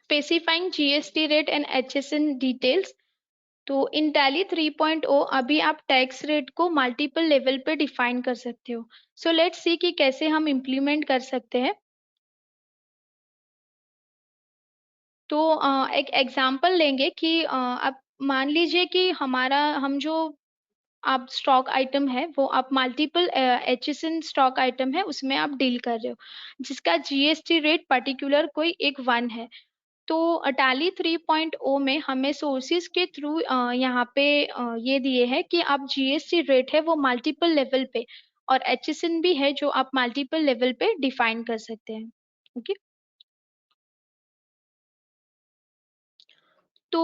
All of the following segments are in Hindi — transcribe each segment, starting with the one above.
Specifying GST rate and HSN details. तो इन टैली 3.0 अभी आप टैक्स रेट को मल्टीपल लेवल पे डिफाइन कर सकते हो। सो लेट्स सी कि कैसे हम इम्प्लीमेंट कर सकते हैं। तो एक एग्जांपल लेंगे कि आप मान लीजिए कि हमारा हम जो आप स्टॉक आइटम है वो आप मल्टीपल एचएसएन स्टॉक आइटम है उसमें आप डील कर रहे हो, जिसका जीएसटी रेट पर्टिकुलर कोई एक वन है। तो टैली 3.0 में हमें सोर्सेज के थ्रू यहाँ पे ये दिए है कि आप जीएसटी रेट है वो मल्टीपल लेवल पे और एचएसएन भी है जो आप मल्टीपल लेवल पे डिफाइन कर सकते हैं। ओके। तो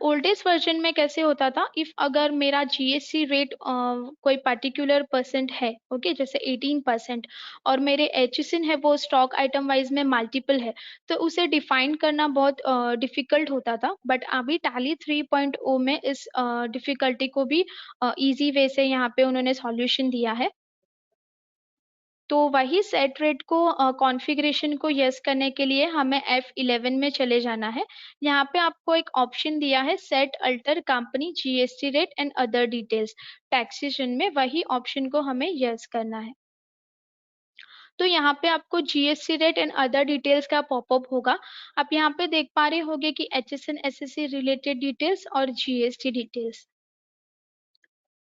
ओल्डेस्ट वर्जन में कैसे होता था, इफ अगर मेरा जीएसटी रेट कोई पर्टिकुलर परसेंट है, ओके, जैसे 18%, और मेरे एचएसएन है वो स्टॉक आइटम वाइज में मल्टीपल है, तो उसे डिफाइन करना बहुत डिफिकल्ट होता था। बट अभी टैली 3.0 में इस डिफिकल्टी को भी इजी वे से यहाँ पे उन्होंने सॉल्यूशन दिया है। तो वही सेट रेट को कॉन्फ़िगरेशन को यस करने के लिए हमें F11 में चले जाना है। यहाँ पे आपको एक ऑप्शन दिया है set alter company GST rate and other details taxation में, वही ऑप्शन को हमें यस करना है। तो यहाँ पे आपको GST rate and other details का पॉपअप होगा। आप यहाँ पे देख पा रहे होंगे कि एचएसएन एसएससी रिलेटेड डिटेल्स और जीएसटी डिटेल्स।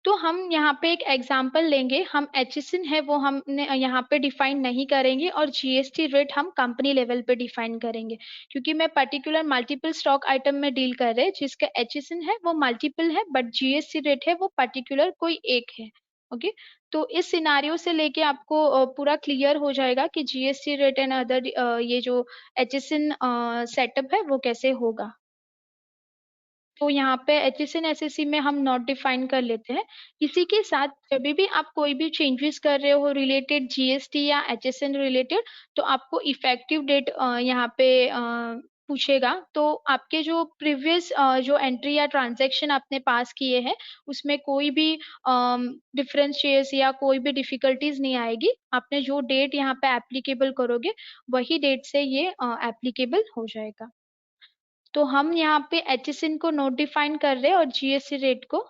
तो हम यहाँ पे एक एग्जाम्पल लेंगे, हम एचएसएन है वो हमने यहाँ पे डिफाइन नहीं करेंगे और जीएसटी रेट हम कंपनी लेवल पे डिफाइन करेंगे, क्योंकि मैं पर्टिकुलर मल्टीपल स्टॉक आइटम में डील कर रहे हैं जिसका एचएसएन है वो मल्टीपल है बट जीएसटी रेट है वो पर्टिकुलर कोई एक है। ओके। तो इस सिनारियो से लेके आपको पूरा क्लियर हो जाएगा कि जीएसटी रेट एंड अदर ये जो एचएसएन सेटअप है वो कैसे होगा। तो यहाँ पे एचएसएन एसएससी में हम नॉट डिफाइन कर लेते हैं। इसी के साथ जब भी आप कोई भी चेंजेस कर रहे हो रिलेटेड जीएसटी या एचएसएन रिलेटेड, तो आपको इफेक्टिव डेट यहाँ पे पूछेगा। तो आपके जो प्रीवियस जो एंट्री या ट्रांजैक्शन आपने पास किए हैं उसमें कोई भी डिफरेंशियस या कोई भी डिफिकल्टीज नहीं आएगी। आपने जो डेट यहाँ पे एप्लीकेबल करोगे वही डेट से ये एप्लीकेबल हो जाएगा। तो हम यहाँ पे एचएसएन को नोट डिफाइन कर रहे हैं और जीएसटी रेट को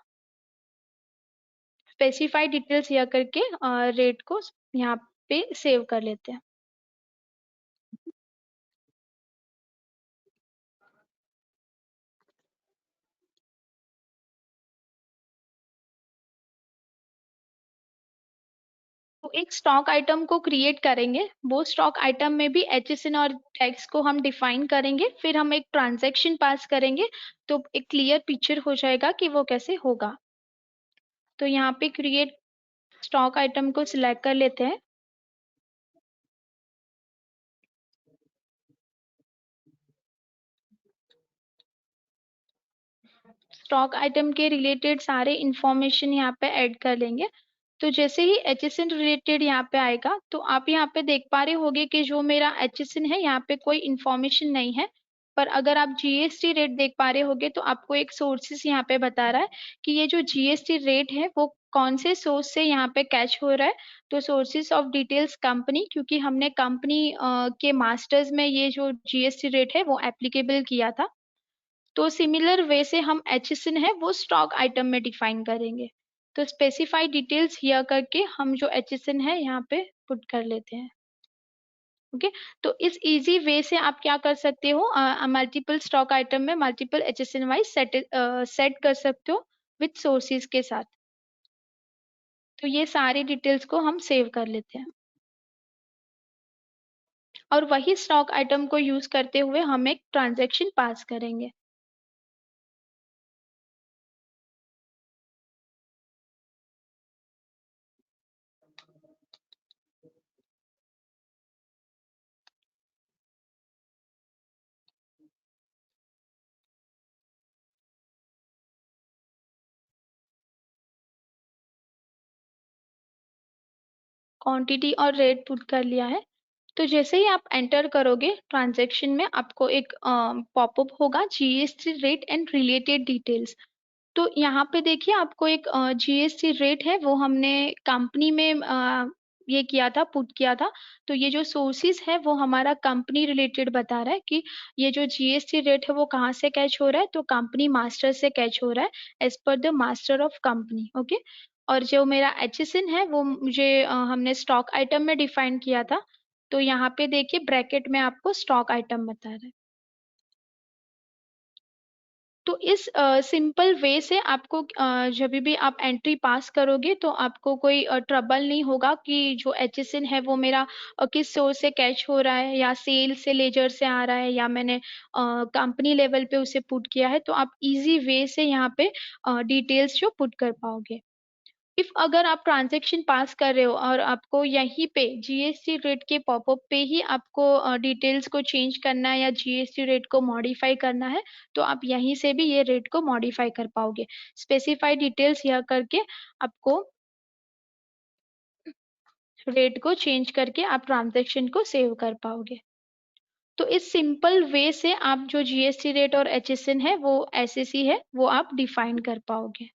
स्पेसिफाई डिटेल्स या करके रेट को यहाँ पे सेव कर लेते हैं। तो एक स्टॉक आइटम को क्रिएट करेंगे, वो स्टॉक आइटम में भी एचएसएन और टैक्स को हम डिफाइन करेंगे, फिर हम एक ट्रांजैक्शन पास करेंगे, तो एक क्लियर पिक्चर हो जाएगा कि वो कैसे होगा। तो यहाँ पे क्रिएट स्टॉक आइटम को सिलेक्ट कर लेते हैं। स्टॉक आइटम के रिलेटेड सारे इंफॉर्मेशन यहाँ पे ऐड कर लेंगे। तो जैसे ही एचएसएन रिलेटेड यहाँ पे आएगा तो आप यहाँ पे देख पा रहे होंगे कि जो मेरा एचएसएन है यहाँ पे कोई इंफॉर्मेशन नहीं है। पर अगर आप जीएसटी रेट देख पा रहे होंगे तो आपको एक सोर्सेस यहाँ पे बता रहा है कि ये जो जीएसटी रेट है वो कौन से सोर्स से यहाँ पे कैच हो रहा है। तो सोर्सेस ऑफ डिटेल्स कंपनी, क्योंकि हमने कंपनी के मास्टर्स में ये जो जीएसटी रेट है वो एप्लीकेबल किया था। तो सिमिलर वे से हम एचएसएन है वो स्टॉक आइटम में डिफाइन करेंगे। तो स्पेसिफाई डिटेल्स हियर करके हम जो एचएसएन है यहाँ पे पुट कर लेते हैं। ओके। तो इस इजी वे से आप क्या कर सकते हो, मल्टीपल स्टॉक आइटम में मल्टीपल एचएसएन वाइज सेट कर सकते हो विथ सोर्सेज के साथ। तो ये सारी डिटेल्स को हम सेव कर लेते हैं और वही स्टॉक आइटम को यूज करते हुए हम एक ट्रांजैक्शन पास करेंगे। क्वांटिटी और रेट पुट कर लिया है। तो जैसे ही आप एंटर करोगे ट्रांजैक्शन में आपको एक पॉपअप होगा GST rate and related details. तो यहाँ पे देखिए आपको एक जीएसटी रेट है वो हमने कंपनी में ये किया था, पुट किया था। तो ये जो सोर्सेज है वो हमारा कंपनी रिलेटेड बता रहा है कि ये जो जीएसटी रेट है वो कहाँ से कैच हो रहा है, तो कंपनी मास्टर से कैच हो रहा है as per the master of company. Okay. और जो मेरा एचएसएन है वो मुझे हमने स्टॉक आइटम में डिफाइन किया था। तो यहाँ पे देखिए ब्रैकेट में आपको स्टॉक आइटम बता रहा है। तो इस सिंपल वे से आपको जब भी आप एंट्री पास करोगे तो आपको कोई ट्रबल नहीं होगा कि जो एचएसएन है वो मेरा किस सोर्स से कैच हो रहा है, या सेल से लेजर से आ रहा है, या मैंने कंपनी लेवल पे उसे पुट किया है। तो आप इजी वे से यहाँ पे डिटेल्स जो पुट कर पाओगे। इफ अगर आप ट्रांजैक्शन पास कर रहे हो और आपको यहीं पे जीएसटी रेट के पॉपअप पे ही आपको डिटेल्स को चेंज करना है या जीएसटी रेट को मॉडिफाई करना है, तो आप यहीं से भी ये रेट को मॉडिफाई कर पाओगे। स्पेसिफाई डिटेल्स यह करके आपको रेट को चेंज करके आप ट्रांजैक्शन को सेव कर पाओगे। तो इस सिंपल वे से आप जो जीएसटी रेट और एचएसएन है वो एसएससी है वो आप डिफाइन कर पाओगे।